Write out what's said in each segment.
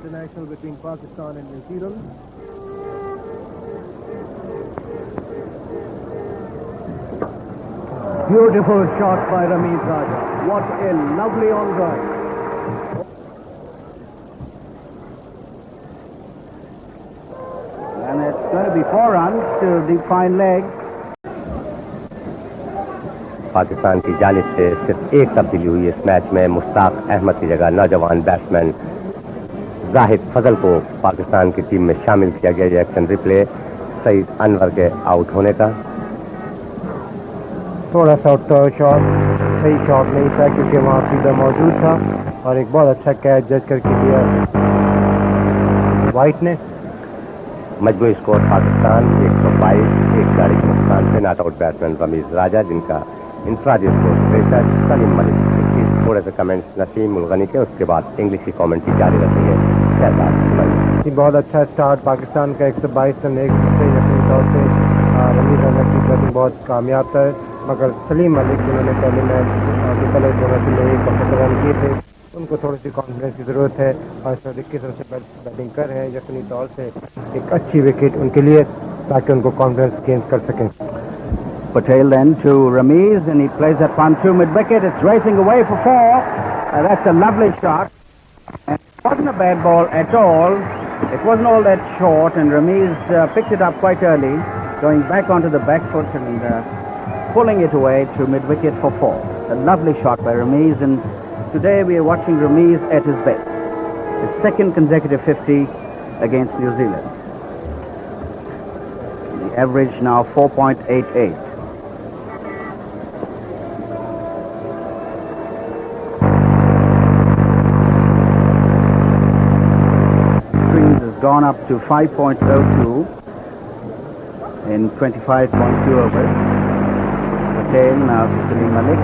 international between Pakistan and New Zealand. Beautiful shot by Ramiz Raja. What a lovely on drive. And it's going to be 4 runs to the fine leg. Pakistan की जानिब से सिर्फ एक तब्दीली हुई इस match में। मुश्ताक अहमद की जगह नौजवान बैट्समैन जाहिद फजल को पाकिस्तान की टीम में शामिल किया गया। ये एक्शन रिप्ले सईद अनवर के आउट होने का। थोड़ा सा शॉट सही शॉट नहीं था क्योंकि वहाँ फील्डर मौजूद था और एक बहुत अच्छा कैच जज करके दिया वाइट ने। मजमूई स्कोर पाकिस्तान 122, एक गाड़ी के नुकसान से नॉट आउट बैट्समैन रमीज राजा जिनका इंफरादी स्कोर 63, सलीम मलिक 21। थोड़े से कमेंट्स नसीम उलगनी के, उसके बाद इंग्लिश की कमेंट्री जारी रखेंगे। बहुत अच्छा स्टार्ट पाकिस्तान का 122 रन एक सही तौर से रमीज राजा की बैटिंग बहुत कामयाब था, मगर सलीम मलिक जिन्होंने पहले मैच पहले से एक 75 रन किए थे उनको थोड़ी सी कॉन्फिडेंस की ज़रूरत है और इस वक्त किस तरह से बैटिंग कर रहे हैं यकीनी तौर से एक अच्छी विकेट उनके लिए ताकि उनको कॉन्फिडेंस गेन कर सकें। Patel then to Ramiz, and he plays that one to mid-wicket. It's racing away for 4. That's a lovely shot. And it wasn't a bad ball at all. It wasn't all that short, and Ramiz picked it up quite early, going back onto the back foot and pulling it away to mid-wicket for 4. A lovely shot by Ramiz, and today we are watching Ramiz at his best. His second consecutive 50 against New Zealand. The average now 4.88. Gone up to 5.02 in 25.2 overs. Patel now to Salim Malik.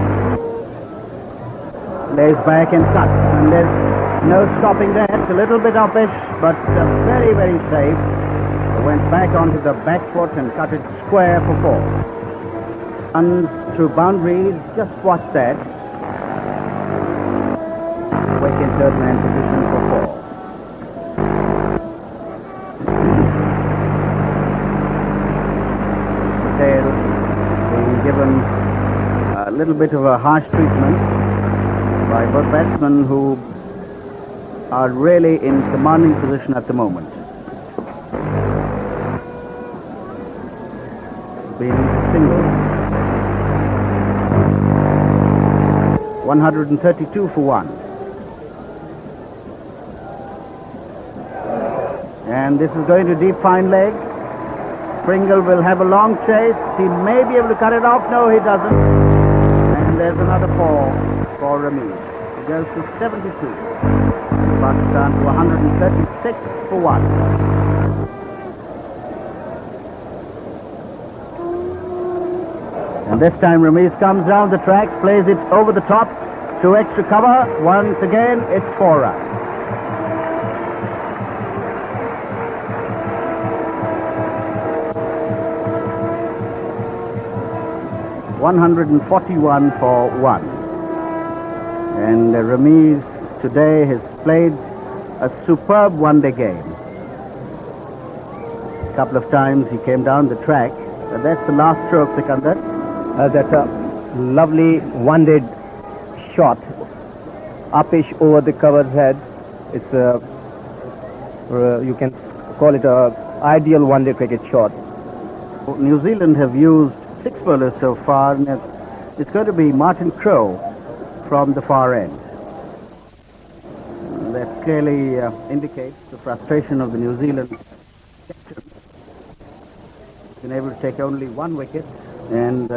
Lays back and cuts, and there's no stopping that. A little bit uppish, but very, very safe. Went back onto the back foot and cut it square for 4. Runs to boundaries, just watch that. Wicket third man position for 4. Being given a little bit of a harsh treatment by both batsmen who are really in commanding position at the moment. Being single, 132 for 1. And this is going to deep fine leg. Pringle will have a long chase. He may be able to cut it off. No, he doesn't. And there's another 4 for Ramiz. He goes to 72. Pakistan to 136 for 1. And this time Ramiz comes down the track, plays it over the top to extra cover. Once again, it's 4 runs. 141 for 1. And Ramiz today has played a superb one-day game. A couple of times he came down the track. And that's the last stroke, Sikandar. That's a lovely one-day shot. Uppish over the covered head. It's you can call it a ideal one-day cricket shot. New Zealand have used 6 bowlers so far, and it's going to be Martin Crowe from the far end. That clearly indicates the frustration of the New Zealand captain. Been able to take only 1 wicket, and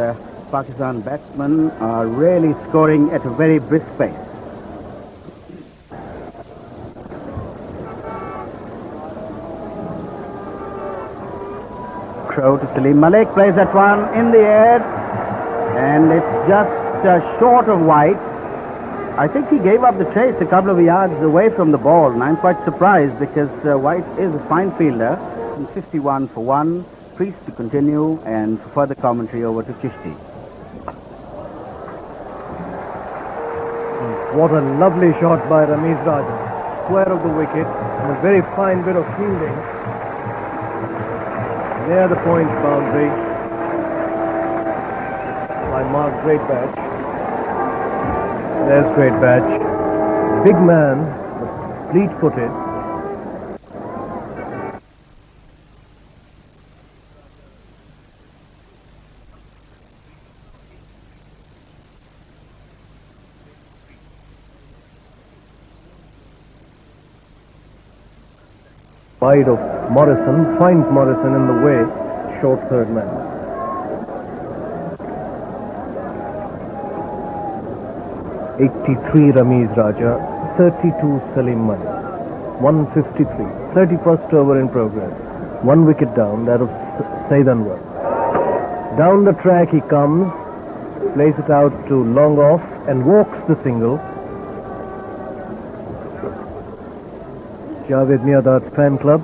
Pakistan batsmen are really scoring at a very brisk pace. Crowe to Salim Malik, plays that one in the air, and it's just short of wide. I think he gave up the chase a couple of yards away from the ball, and I'm quite surprised because White is a fine fielder. And 51 for 1, Priest to continue, and for further commentary over to Chishti. What a lovely shot by Ramiz Raja. Square of the wicket. A very fine bit of fielding. Near the point boundary by Mark Greatbatch. There's Greatbatch. Big man, but fleet-footed. Wide of Morrison, finds Morrison in the way, short third man. '83 Ramiz Raja, 32 Salim Malik, 153, 31st over in progress, 1 wicket down, that of Said Anwar. Down the track he comes, plays it out to long off and walks the single. Javed Miadad's fan club.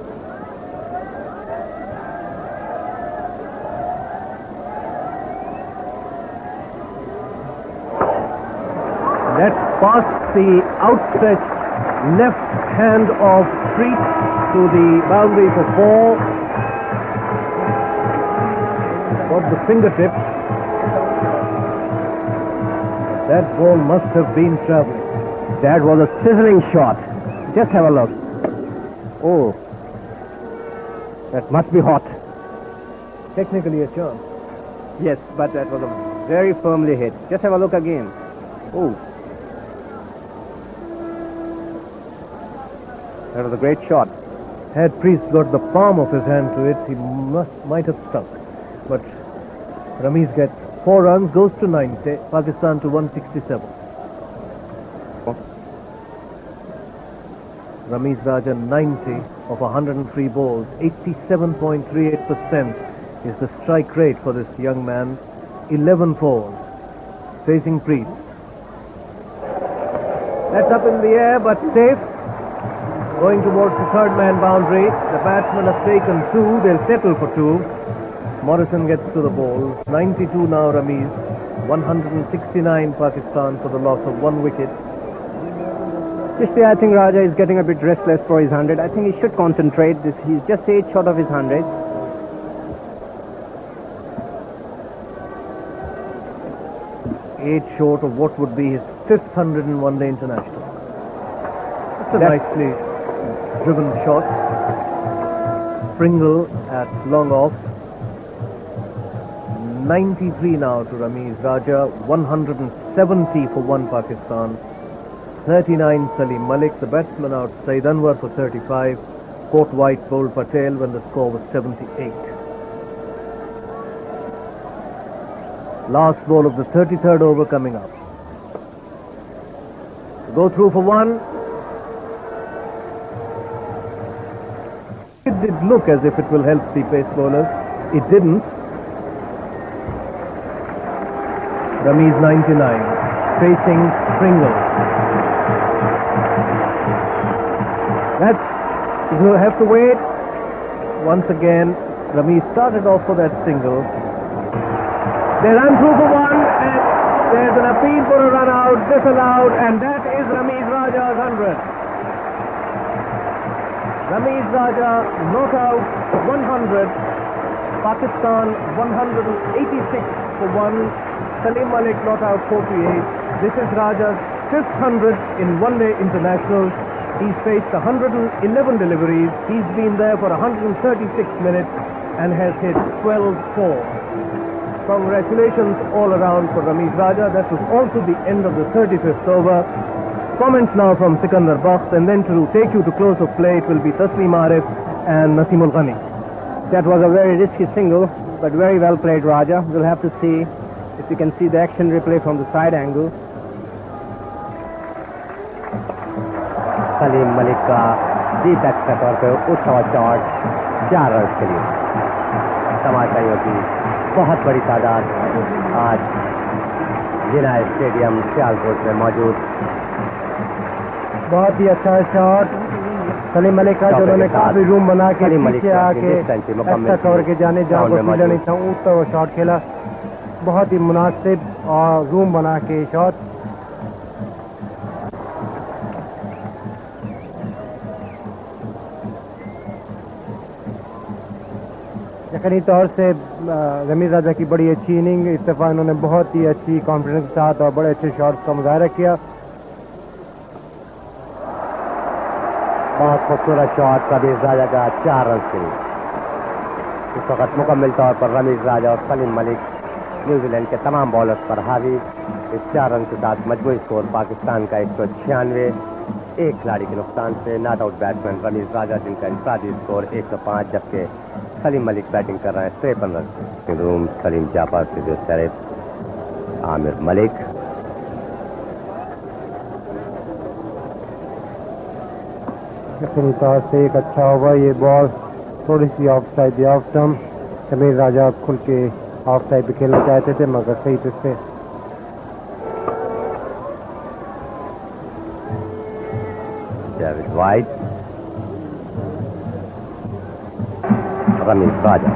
That's past the outstretched left hand of Preet to the boundary for 4. Got the fingertips. That ball must have been traveling. That was a sizzling shot. Just have a look. Oh, that must be hot. Technically a chance. Yes, but that was a very firmly hit. Just have a look again. Oh, that was a great shot. Had Priest got the palm of his hand to it, he might have stuck. But Ramiz gets 4 runs, goes to 90, Pakistan to 167. Ramiz Raja 90 of 103 balls, 87.38% is the strike rate for this young man. 11 fours, facing Preet. That's up in the air but safe. Going towards the third man boundary. The batsmen have taken 2, they'll settle for 2. Morrison gets to the ball. 92 now Ramiz, 169 Pakistan for the loss of 1 wicket. I think Raja is getting a bit restless for his 100. I think he should concentrate. He's just 8 short of his 100. Eight short of what would be his 5th 100 in one-day international. That's a nicely driven shot. Pringle at long off. 93 now to Ramiz Raja. 170 for 1 Pakistan. 39 Salim Malik, the batsman out Said Anwar for 35, caught White bowled Patel when the score was 78. Last ball of the 33rd over coming up. Go through for 1. It did look as if it will help the pace bowlers. It didn't. Ramiz 99, facing Pringle. You'll have to wait. Once again, Ramiz started off for that single. They run through for 1 and there's an appeal for a run out, disallowed, and that is Ramiz Raja's 100. Ramiz Raja not out 100. Pakistan 186 for 1. Salim Malik not out 48. This is Raja's 5th 100 in one-day internationals. He's faced 111 deliveries. He's been there for 136 minutes and has hit 12-4. Congratulations all around for Ramiz Raja. That was also the end of the 35th over. Comments now from Sikandar Bakht, and then to take you to close of play, it will be Taslim Arif and Naseemul Ghani. That was a very risky single, but very well played, Raja. We'll have to see if we can see the action replay from the side angle. Salim Malik का deep x के तौर पर उठावा shot 4 run के लिए। तमाशाइयों की बहुत बड़ी तादाद आज जिना स्टेडियम सियालकोट में मौजूद। बहुत ही अच्छा शॉट सलीम मलिक का, जिन्होंने काफी रूम बना के पीछे आके अच्छा तौर के जाने जहाँ पर फील्डर नहीं था उस पर वो शॉट खेला। बहुत ही मुनासिब और रूम बना के शॉट। यकीनी तौर से रमीज राजा की बड़ी अच्छी इनिंग, इस दफ़ा इन्होंने बहुत ही अच्छी कॉन्फिडेंस के साथ और बड़े अच्छे शॉट्स का मुजाहरा किया। बहुत खूबसूरत शॉट रमीज राजा का, 4 रन से इस वक्त मुकम्मल तौर पर रमीज राजा और सलीम मलिक न्यूजीलैंड के तमाम बॉलर्स पर हावी। इस 4 रन के साथ मजमूई स्कोर पाकिस्तान का 196, एक खिलाड़ी के नुकसान से। नॉट आउट बैट्समैन रमीज राजा जिनका इंफरादी स्कोर 105, जबकि सलीम मलिक बैटिंग कर रहे हैं 53 रन। रूम सलीम जाफर से जो शरीफ आमिर मलिक, यकीनी तौर से एक अच्छा ओवर। ये बॉल थोड़ी सी off side off stump, Rameez Raja खुल के ऑफ साइड पे खेलना चाहते थे मगर सही से डेविड वाइट, रमीज राजा।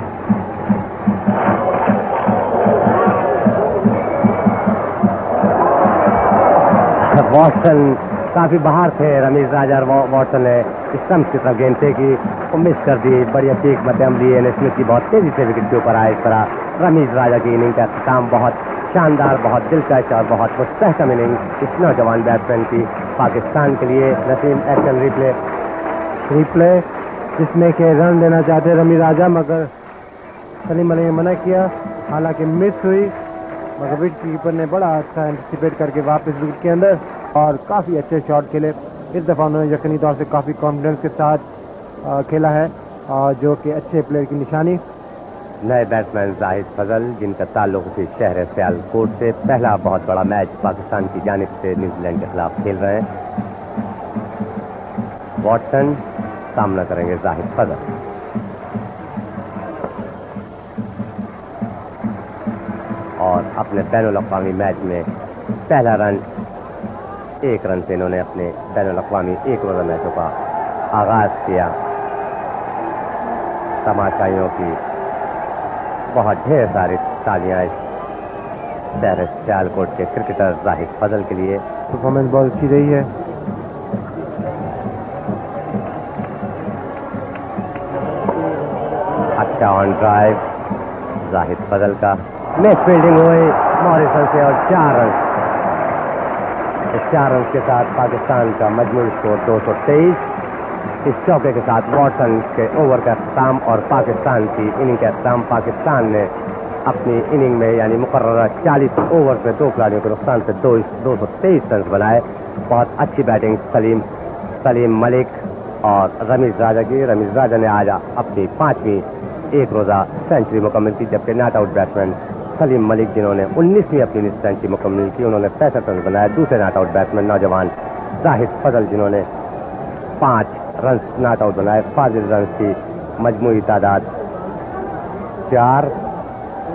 वॉटसन काफी बाहर थे, रमीज राजा और वॉटसन ने स्टंप की तरफ गेंद फेंकी, वो मिस कर दी। बढ़िया पीक मध्यम लिए ने स्मिथ की बहुत तेजी से विकेट के ऊपर आए। इस तरह रमीज राजा की इनिंग का अख्ताम बहुत शानदार, बहुत दिलकश और बहुत मुस्तहकम इनिंग इस नौजवान बैट्समैन की पाकिस्तान के लिए। नसीम एक्शन रिप्ले जिसमें के रन देना चाहते रमीज राजा मगर सलीम मलिक ने मना किया, हालांकि मिस हुई मगर विकेट कीपर ने बड़ा अच्छा एंटिसिपेट करके वापस विकेट के अंदर और काफ़ी अच्छे शॉट खेले। इस दफ़ा उन्होंने यकीनी तौर से काफ़ी कॉन्फिडेंस के साथ खेला है और जो कि अच्छे प्लेयर की निशानी। नए बैट्समैन जाहिद फजल, जिनका ताल्लुक उसी शहर सियालकोट से, पहला बहुत बड़ा मैच पाकिस्तान की जानिब से न्यूजीलैंड के खिलाफ खेल रहे हैं। वॉटसन सामना करेंगे जाहिद फजल। और अपने बैनुल अक़वामी मैच में पहला रन 1 रन से इन्होंने अपने बैनुल अक़वामी 1 रोज़ा मैचों का आगाज किया। तमाशाइयों की बहुत ढेर सारी तालियां इस शहर सियालकोट के क्रिकेटर जाहिद फजल के लिए। परफॉर्मेंस बहुत अच्छी रही है। अच्छा ऑन ड्राइव जाहिद फजल का, मिस फील्डिंग हुई मॉरिसन से और 4 रन। इस 4 रन के साथ पाकिस्तान का मजमूई स्कोर 223। इस चौके के साथ वॉटसन के ओवर का अख्ताम और पाकिस्तान की इनिंग का अख्ताम। पाकिस्तान ने अपनी इनिंग में यानी मुकर्ररा 40 ओवर में 2 खिलाड़ियों के नुकसान से 223 रन बनाए। बहुत अच्छी बैटिंग सलीम मलिक और रमीज राजा की। रमीज राजा ने आज अपनी 5वीं 1 रोज़ा सेंचुरी मुकम्मल की, जबकि not out batsman Salim Malik जिन्होंने 19वीं अपनी सेंचुरी मुकम्मल की, उन्होंने 65 रन बनाए। दूसरे नॉट आउट बैट्समैन नौजवान जाहिद फजल जिन्होंने 5 रन नॉट आउट बनाए। फाजिल रन की मजमूई तादाद 4।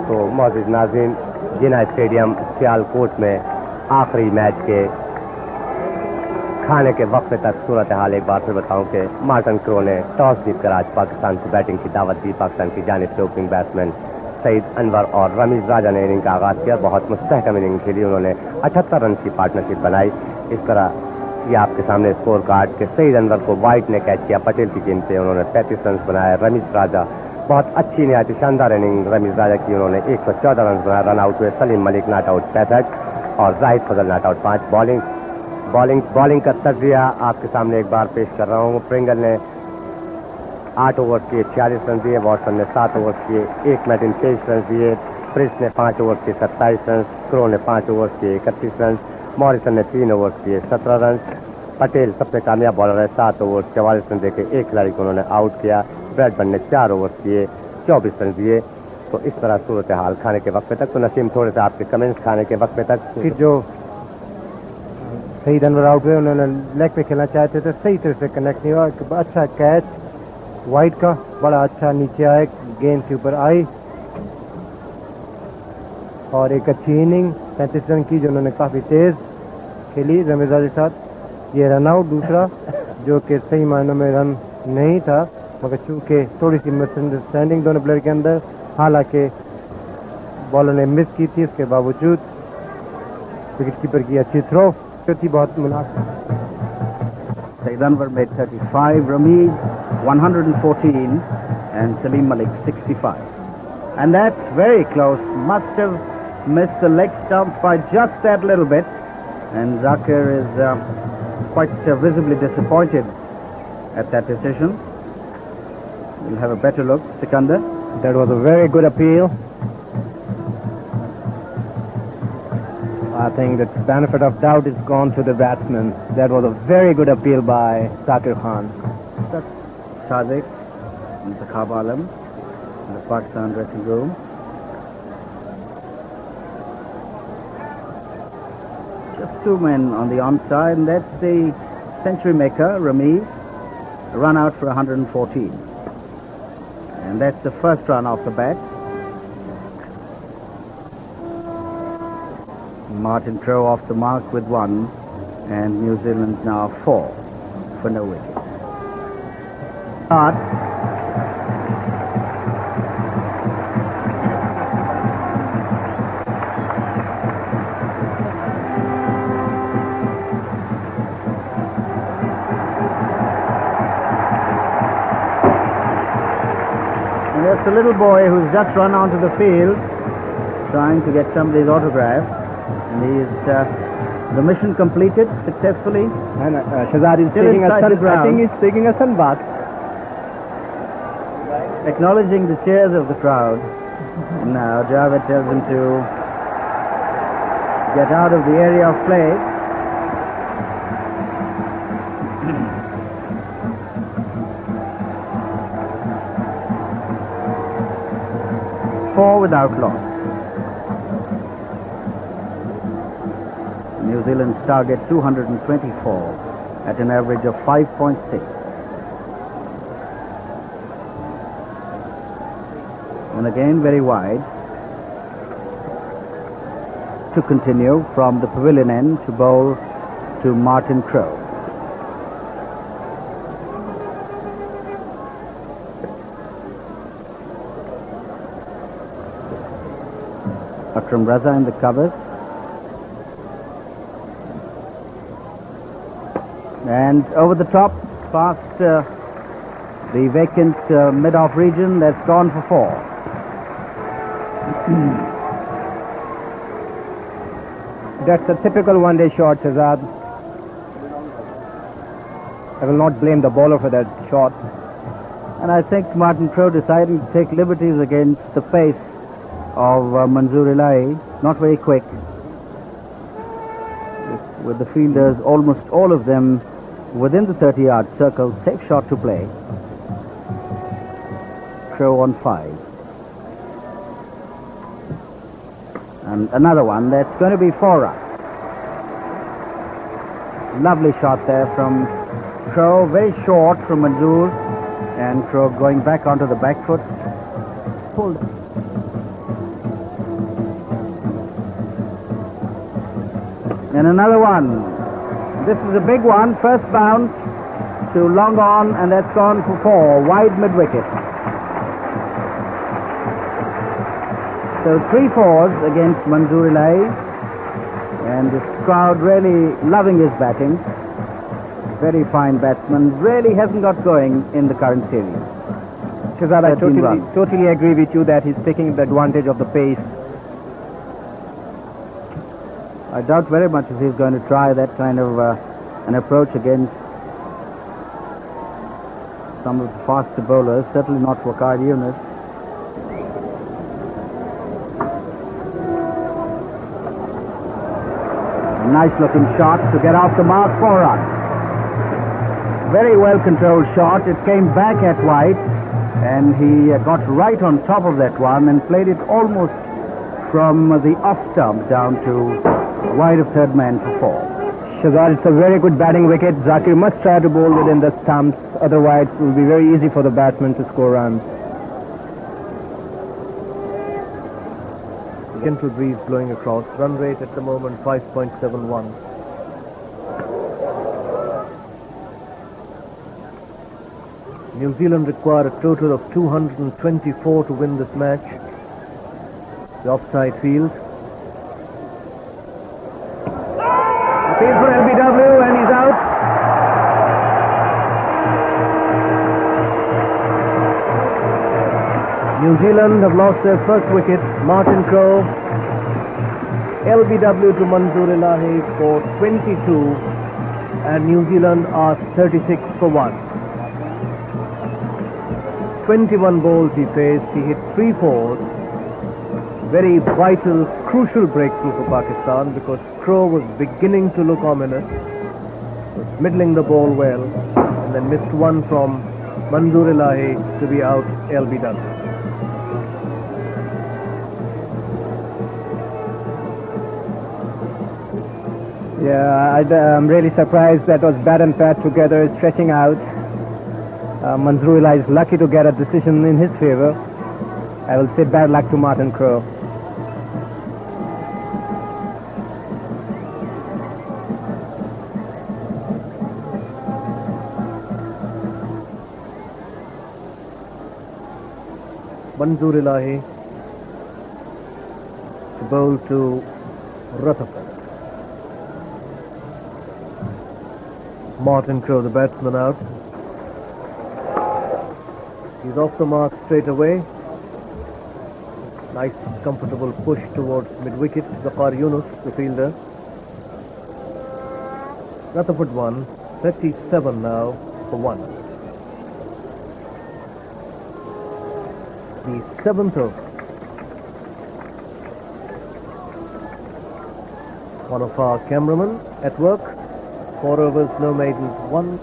तो मौजूद नाज़रीन, जिना स्टेडियम सियालकोट में आखिरी मैच के खाने के वक्त तक सूरत हाल एक बार फिर बताऊं कि मार्टिन क्रो ने टॉस जीतकर आज पाकिस्तान को बैटिंग की दावत दी। पाकिस्तान की जानिब से ओपनिंग बैट्समैन सईद अनवर और रमीज राजा ने इनिंग का आगाज किया। बहुत मुस्तहकम इनिंग खेली, उन्होंने 78 रन की पार्टनरशिप बनाई। इस तरह ये आपके सामने स्कोर कार्ड के सईद अनवर को वाइट ने कैच किया पटेल की गेंद पे, उन्होंने 35 रन बनाए। रमीज राजा बहुत अच्छी नहायत शानदार इनिंग रमीज राजा की, उन्होंने 114 रन बनाए। रन आउट हुए सलीम मलिक नॉट आउट 65 और जाहिद फजल नॉट आउट 5। बॉलिंग का तजिया आपके सामने एक बार पेश कर रहा हूँ। प्रिंगल ने 8 ओवर किए 46 रन दिए, वॉटसन ने 7 ओवर किए 1 मैच 23 रन दिए, प्रिंस ने 5 ओवर किए 27 रन, क्रो ने 5 ओवर किए 31 रन, मॉरिसन ने 3 ओवर किए 17 रन। पटेल सबसे कामयाब बॉलर है, 7 ओवर 44 रन देके 1 खिलाड़ी को उन्होंने आउट किया। ब्रैडबर्न ने 4 ओवर किए 24 रन दिए। तो इस तरह सूरत हाल खाने के वक्त तक। तो नसीम थोड़े से आपके कमेंट्स खाने के वक्त तक। फिर जो सईद अनवर आउट हुए, उन्होंने लेग पे खेलना चाहते थे, सही तरह से कनेक्ट नहीं हुआ। अच्छा कैच वाइट का, बड़ा अच्छा नीचे आए, गेंद के ऊपर आई और एक अच्छी इनिंग 35 रन की जो उन्होंने काफ़ी तेज़ खेली रमीज राजा के साथ। ये रन आउट दूसरा जो कि सही मायनों में रन नहीं था, मगर चूँकि थोड़ी सी मिसअंडरस्टैंडिंग दोनों प्लेयर के अंदर, हालांकि बॉलर ने मिस की थी, उसके बावजूद विकेट कीपर की अच्छी थ्रो थी, बहुत मुनासिब। Saeed Anwar made 35, Rameez 114 and Salim Malik 65. And that's very close. Must have missed the leg stump by just that little bit. And Zakir is quite visibly disappointed at that decision. We'll have a better look. Sikandar. That was a very good appeal. I think the benefit of doubt is gone to the batsman. That was a very good appeal by Zakir Khan. Sadiq and Zakhab Alam in the Pakistan dressing room. Just two men on the onside, and that's the century maker, Ramiz, a run out for 114. And that's the first run off the bat. Martin Crowe off the mark with 1, and New Zealand now 4 for no wicket. Start. And there's a little boy who's just run onto the field trying to get somebody's autograph. And he's the mission completed successfully. And Shahzad is taking a sun, I think he's taking a sun bath. Acknowledging the cheers of the crowd. And now Javed tells him to get out of the area of play. Four without loss. New Zealand's target 224 at an average of 5.6. And again very wide. To continue from the pavilion end to bowl to Martin Crowe. Akram Raza in the covers. And over the top, past the vacant mid-off region, that's gone for 4. That's a typical one-day shot, Shahzad. I will not blame the bowler for that shot. And I think Martin Crowe deciding to take liberties against the pace of Manzoor Ilahi. Not very quick. With the fielders, almost all of them within the 30-yard circle. Safe shot to play. Crowe on 5. And another one, that's going to be 4 runs. Lovely shot there from Crowe, very short from Manzoor, and Crowe going back onto the back foot. Pulled. And another one. This is a big one, first bounce to long on, and that's gone for 4, wide mid-wicket. So 3 fours against Manzoor Ilahi, and this crowd really loving his batting. Very fine batsman, really hasn't got going in the current series. Shahzad, I totally agree with you that he's taking the advantage of the pace. I doubt very much if he's going to try that kind of an approach against some of the faster bowlers, certainly not for Waqar Yunus. Nice looking shot to get off the mark, 4 runs. Very well controlled shot. It came back at White, and he got right on top of that one and played it almost from the off stump down to wide of third man for 4. Shahzad, it's a very good batting wicket. Zakir must try to bowl within the stumps, otherwise it will be very easy for the batsman to score runs. Gentle breeze blowing across. Run rate at the moment 5.71. New Zealand require a total of 224 to win this match. The offside field. Appeal for LBW, and he's out. New Zealand have lost their first wicket. Martin Crowe. LBW to Manzoor Ilahi for 22, and New Zealand are 36 for 1. 21 balls he faced. He hit 3 fours. Very vital, crucial breakthrough for Pakistan because Crowe was beginning to look ominous. Was middling the ball well, and then missed one from Manzoor Ilahi to be out LBW. Yeah, I'm really surprised that was bat and pat together, stretching out. Manzoor Ilahi is lucky to get a decision in his favor. I will say bad luck to Martin Crowe. Manzoor Ilahi to bowl to Rutherford. Martin Crowe, the batsman, out. He's off the mark straight away. Nice, comfortable push towards mid-wicket. Zafar Yunus, the fielder. Rutherford 1, 37 now for 1. The 7th over. One of our cameramen at work. 4 overs, no maidens, 1.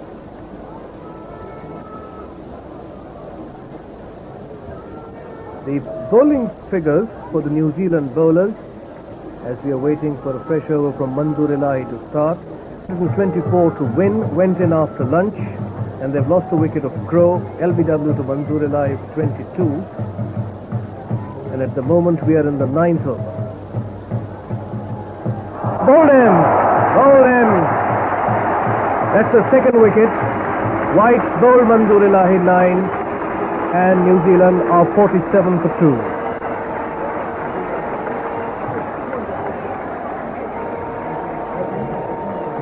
The bowling figures for the New Zealand bowlers, as we are waiting for a fresh over from Manzoor Ilahi to start. 124 to win, went in after lunch, and they've lost the wicket of Crowe. LBW to Manzoor Ilahi 22. And at the moment we are in the 9th over. Bowled him! Bowled him! That's the second wicket. White bowled Manzoor Ilahi 9, and New Zealand are 47 for 2.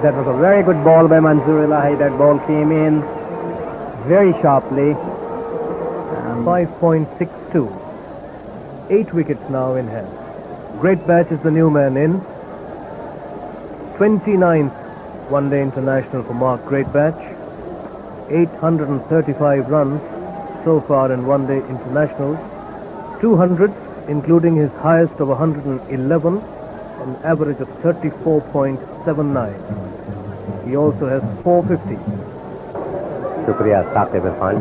That was a very good ball by Manzoor Ilahi. That ball came in very sharply. 5.62. 8 wickets now in hand. Great Batch is the new man in. 29th one-day international for Mark Great Batch. 835 runs so far in one-day internationals. 200, including his highest of 111, an average of 34.79. He also has 450. शुक्रिया साकिब इरफान.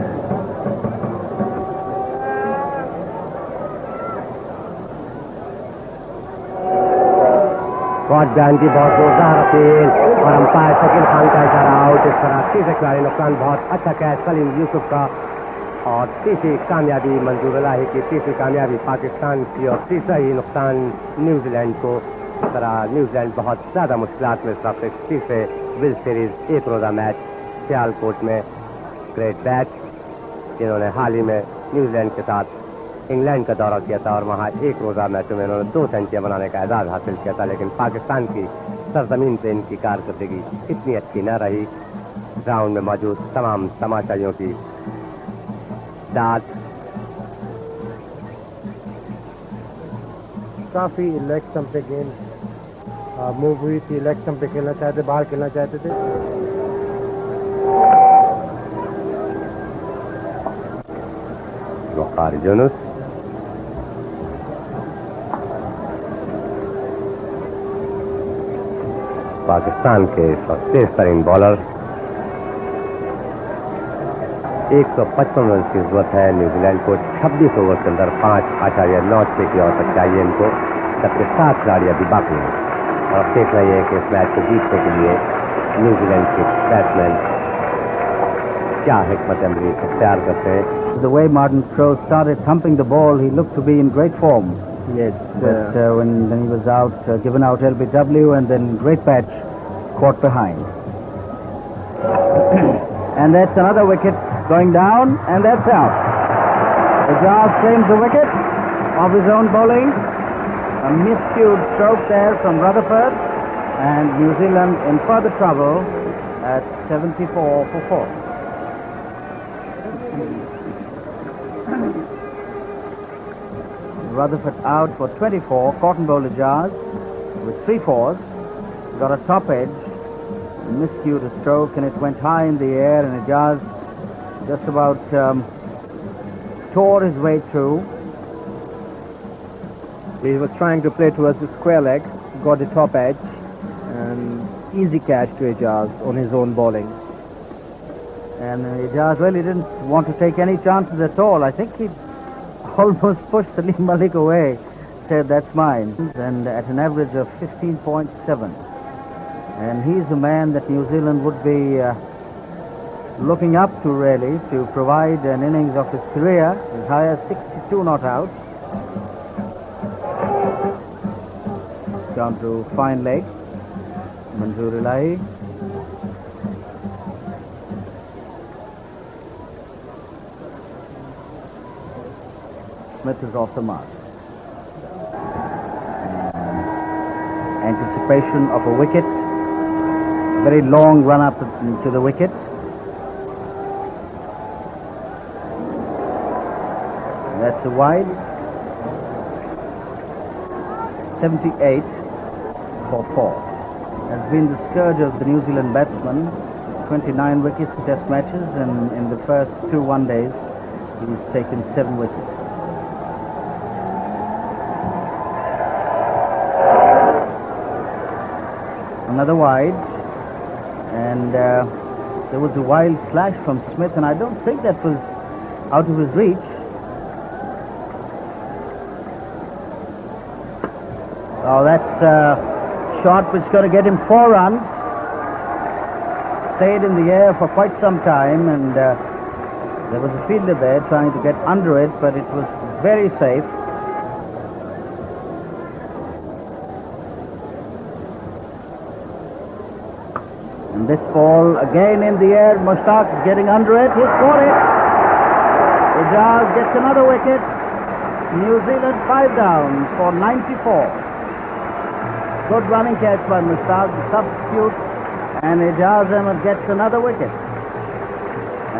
बहुत जान की बहुत जोरदार appeal और umpire Shakeel Khan का इशारा out. इस तरह तीसरे खिलाड़ी नुकसान. बहुत अच्छा कैच सलीम यूसुफ का और तीसरी कामयाबी मंजूर इलाही की. तीसरी कामयाबी पाकिस्तान की और तीसरा ही नुकसान न्यूजीलैंड को. इस तरह न्यूजीलैंड बहुत ज़्यादा मुश्किलात में इस वक्त तीसरे विल सीरीज एक रोज़ा मैच सियालकोट में. ग्रेट बैच जिन्होंने हाल ही में न्यूजीलैंड के साथ इंग्लैंड का दौरा किया था और वहाँ एक रोज़ा मैचों में इन्होंने 2 सेंचुरियां बनाने का एजाज़ हासिल किया था, लेकिन पाकिस्तान की सरजमीन पे इनकी कारकर्दगी इतनी अच्छी न रही. ग्राउंड में मौजूद तमाम तमाशाइयों की दाद. काफ़ी लेग स्टंप पे गेंद मूव हुई थी. लेग स्टंप पे खेलना चाहते, बाहर खेलना चाहते थे. वक़ार यूनुस पाकिस्तान के तेज तरीन बॉलर. 155 रन की जरूरत है न्यूजीलैंड को. 26 ओवर के अंदर 5.96 की औसत चाहिए इनको, जबकि 7 खिलाड़ी अभी बाकी हैं. और देखना यह है कि इस मैच को जीतने के लिए न्यूजीलैंड के बैट्समैन क्या हिकमत अमली इख्तियार करते हैं. The way Martin Crowe started thumping the ball, he looked to be in great form. Yes. But when he was out, given out LBW, and then Great Patch caught behind. And that's another wicket going down, and that's out. Ijaz claims the wicket of his own bowling. A miscued stroke there from Rutherford, and New Zealand in further trouble at 74 for 4. Rutherford out for 24. Cotton bowled Ijaz with 3 fours. Got a top edge, miscued a stroke, and it went high in the air, and Ijaz just about tore his way through. He was trying to play towards the square leg, got the top edge, and easy catch to Ijaz on his own bowling. And Ijaz really didn't want to take any chances at all. I think he almost pushed Salim Malik away, said that's mine, and at an average of 15.7. And he's the man that New Zealand would be looking up to, really, to provide an innings of his career, as high as 62 not out. Down to fine leg. Manzoor Ilahi. Smith is off the mark. Anticipation of a wicket. Very long run up to the wicket. That's a wide. 78 for 4. Has been the scourge of the New Zealand batsman. 29 wickets in test matches, and in the first 2 one-days he's taken 7 wickets. Another wide, and there was a wild slash from Smith, and I don't think that was out of his reach. Oh, that's a shot which is going to get him 4 runs. Stayed in the air for quite some time, and there was a fielder there trying to get under it, but it was very safe. And this ball again in the air. Mushtaq is getting under it. He's got it. Ijaz gets another wicket. New Zealand 5 down for 94. Good running catch by Mushtaq, the substitute, and Ijaz Ahmed gets another wicket.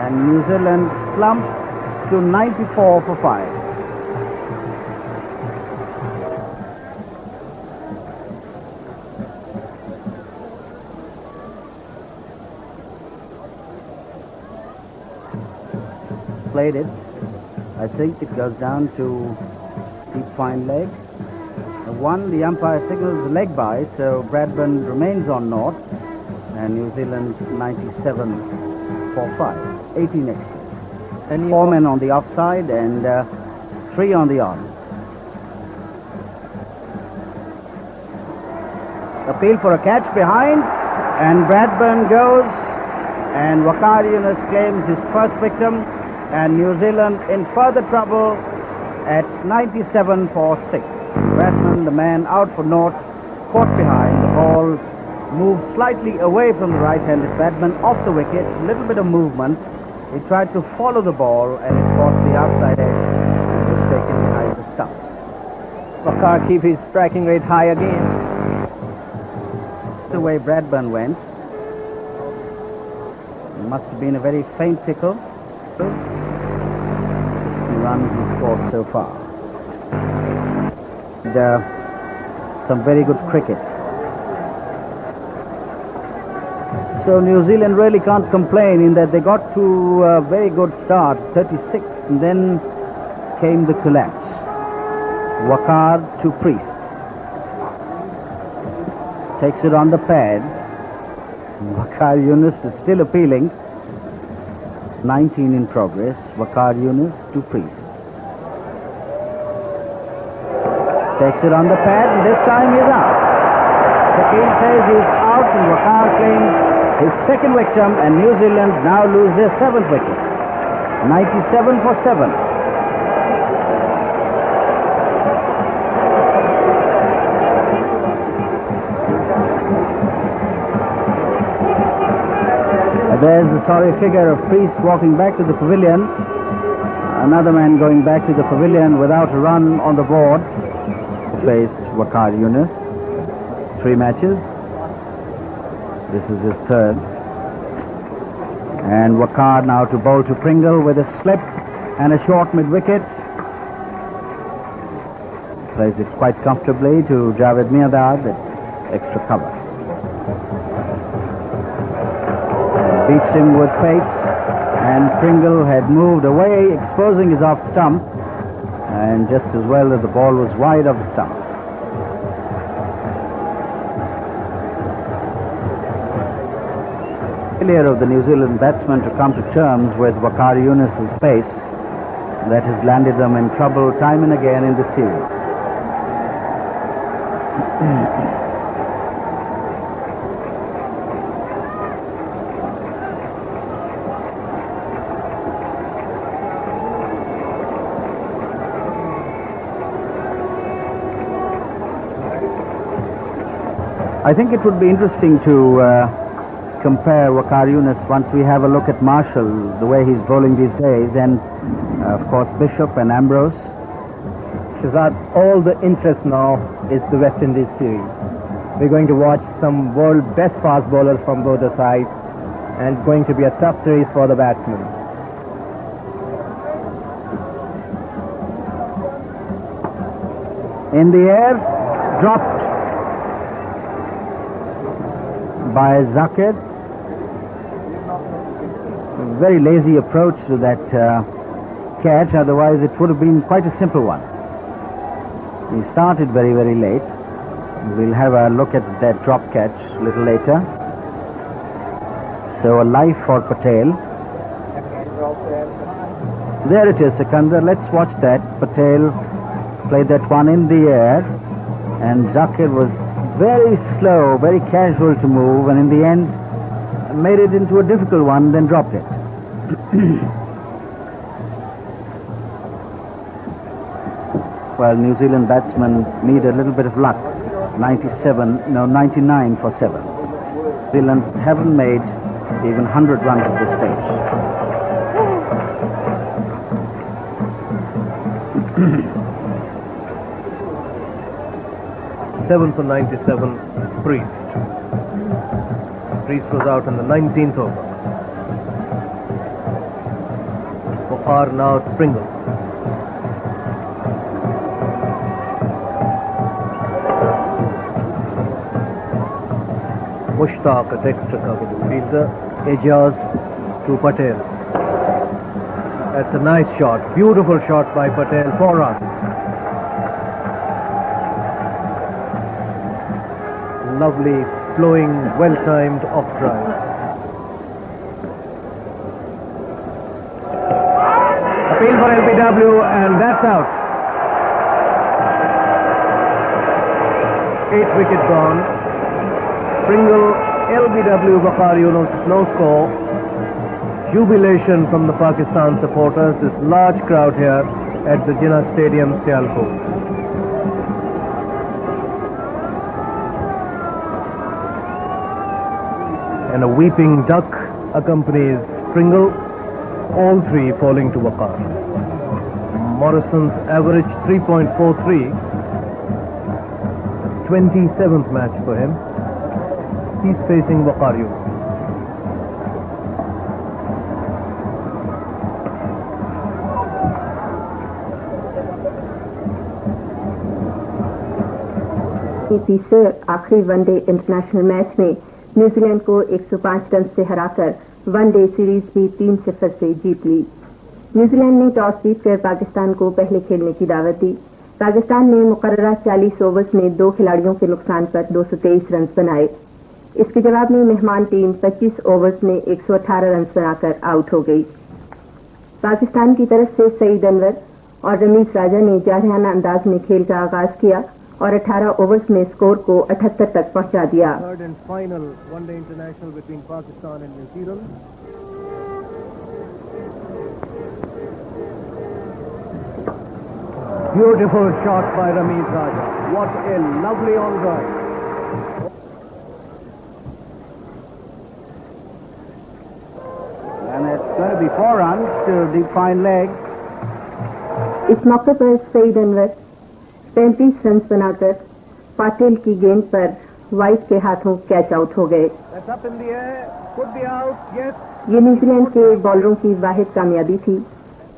And New Zealand slumps to 94 for 5. Played it. I think it goes down to deep fine leg. The umpire signals the leg by, so Bradburn remains on naught, and New Zealand 97 for 5. 18 extra. And 4 men on the offside and 3 on the on. Appeal for a catch behind, and Bradburn goes, and Waqar Yunus claims his first victim, and New Zealand in further trouble at 97 for 6. Bradburn, the man out for naught, caught behind. The ball moved slightly away from the right-handed batsman off the wicket. A little bit of movement. He tried to follow the ball, and it caught the outside edge and was taken behind the stumps. Waqar keep his striking rate high again. The way Bradburn went. It must have been a very faint tickle. 60 runs he scored so far. And, some very good cricket. So New Zealand really can't complain in that they got to a very good start, 36, and then came the collapse. Waqar to Priest. Takes it on the pad. Waqar Yunus is still appealing. 19 in progress. Waqar Yunus to Priest. Takes it on the pad, and this time he's out. Shakeel says he's out, and Waqar claims his second victim, and New Zealand now lose their 7th wicket. 97 for 7. There's the sorry figure of Priest walking back to the pavilion. Another man going back to the pavilion without a run on the board. Face Waqar Yunus. 3 matches. This is his 3rd. And Waqar now to bowl to Pringle with a slip and a short mid-wicket. Plays it quite comfortably to Javed Mirdad at extra cover. Beats him with pace, and Pringle had moved away, exposing his off stump, and just as well that the ball was wide of the stump. Failure of the New Zealand batsmen to come to terms with Waqar Yunus's pace that has landed them in trouble time and again in the series. I think it would be interesting to compare Waqar Yunus once we have a look at Marshall, the way he's bowling these days, and of course Bishop and Ambrose. Shazad, all the interest now is the West Indies series. We're going to watch some world best fast bowlers from both the sides, and it's going to be a tough series for the batsmen. In the air, dropped by Zakir. Very lazy approach to that catch, otherwise it would have been quite a simple one. He started very, very late. We'll have a look at that drop catch a little later. So a life for Patel. There it is, Sikandar. Let's watch that. Patel played that one in the air, and Zakir was very slow, very casual to move, and in the end made it into a difficult one, then dropped it. Well, New Zealand batsmen need a little bit of luck. 99 for 7. New Zealand haven't made even 100 runs at this stage. 7 for 97, Priest. Priest was out in the 19th over. Waqar now to Pringle. Mushtaq at extra cover to fielder. Ejaz to Patel. That's a nice shot. Beautiful shot by Patel. 4 runs. Lovely, flowing, well-timed off-drive. Appeal for LBW, and that's out. 8 wicket gone. Pringle, LBW, Waqar Yunus, no score. Jubilation from the Pakistan supporters. This large crowd here at the Jinnah Stadium, Sialkot. And a weeping duck accompanies Pringle, all three falling to Waqar. Morrison's average 3.43, 27th match for him. He's facing Waqar Yunus. तीसरे आखिरी one day international match में New Zealand को 105 run से हराकर one day series भी 3-0 से जीत ली। New Zealand ने toss जीतकर पाकिस्तान को पहले खेलने की दावत दी। पाकिस्तान ने मुकर्ररा 40 ओवर्स में 2 खिलाड़ियों के नुकसान पर 223 रन बनाए। इसके जवाब में मेहमान टीम 25 ओवर्स में 118 रन बनाकर आउट हो गई। पाकिस्तान की तरफ से सईद अनवर और रमीज राजा ने जारहाना अंदाज में खेल का आगाज किया और 18 ओवर्स में स्कोर को 78 तक पहुंचा दिया। Third and final one-day international between Pakistan and New Zealand. Beautiful shot by Ramiz Raja. What a lovely on-drive. And it's going to be 4 runs to deep fine leg. इस मौके पर Saeed Anwar 35 run बनाकर पाटिल की गेंद पर वाइट के हाथों catch out हो गए। ये न्यूजीलैंड के बॉलरों की वाहिद कामयाबी थी।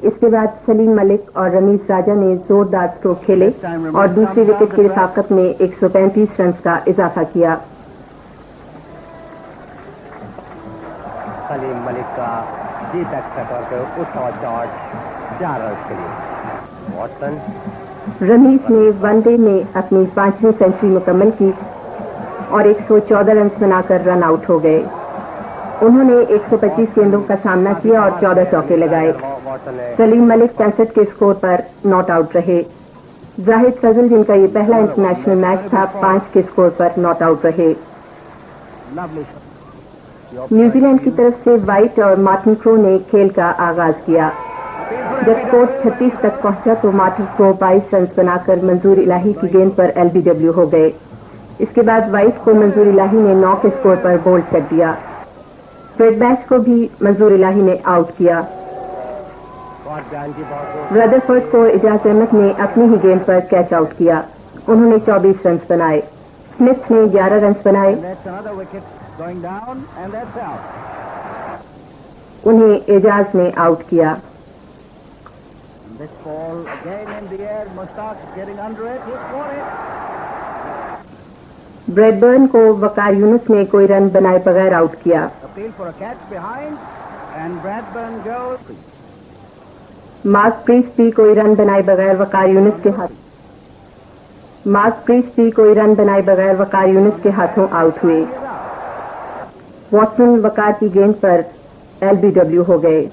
इसके बाद सलीम मलिक और रमीज राजा ने जोरदार स्ट्रोक खेले और दूसरी विकेट की रफाकत में 135 रन का इजाफा किया। सलीम मलिक का डीप एक्सपेक्ट और उठा शॉट 4 रन के लिए। वॉटसन रमीज ने वनडे में अपनी 5वीं सेंचुरी मुकम्मल की और 114 रन बनाकर रन आउट हो गए। उन्होंने 125 गेंदों का सामना किया और 14 चौके लगाए। सलीम मलिक 65 के स्कोर पर नॉट आउट रहे। जाहिद फजल, जिनका ये पहला इंटरनेशनल मैच था, 5 के स्कोर पर नॉट आउट रहे। न्यूजीलैंड की तरफ से वाइट और मार्टिन क्रो ने खेल का आगाज किया। जब स्कोर 36 तक पहुंचा तो मार्टिन क्रो 22 रन बनाकर मंजूर इलाही की गेंद पर LBW हो गए। इसके बाद वाइट को मंजूर इलाही ने 9 के स्कोर पर बोल्ड कर दिया। फ्रेड बैच को भी मंजूर इलाही ने आउट किया। रदरफोर्ड को इजाज अहमद ने अपनी ही गेंद पर कैच आउट किया। उन्होंने 24 रन बनाए। स्मिथ ने 11 रन बनाए। उन्हें एजाज ने आउट किया। ब्रैडबर्न को वकार यूनुस ने कोई रन बनाए बगैर आउट किया। मार्क प्रीस्ट भी कोई रन बनाए बगैर वकार यूनुस के हाथों आउट हुए। वॉटसन वकार की गेंद पर LBW हो गए।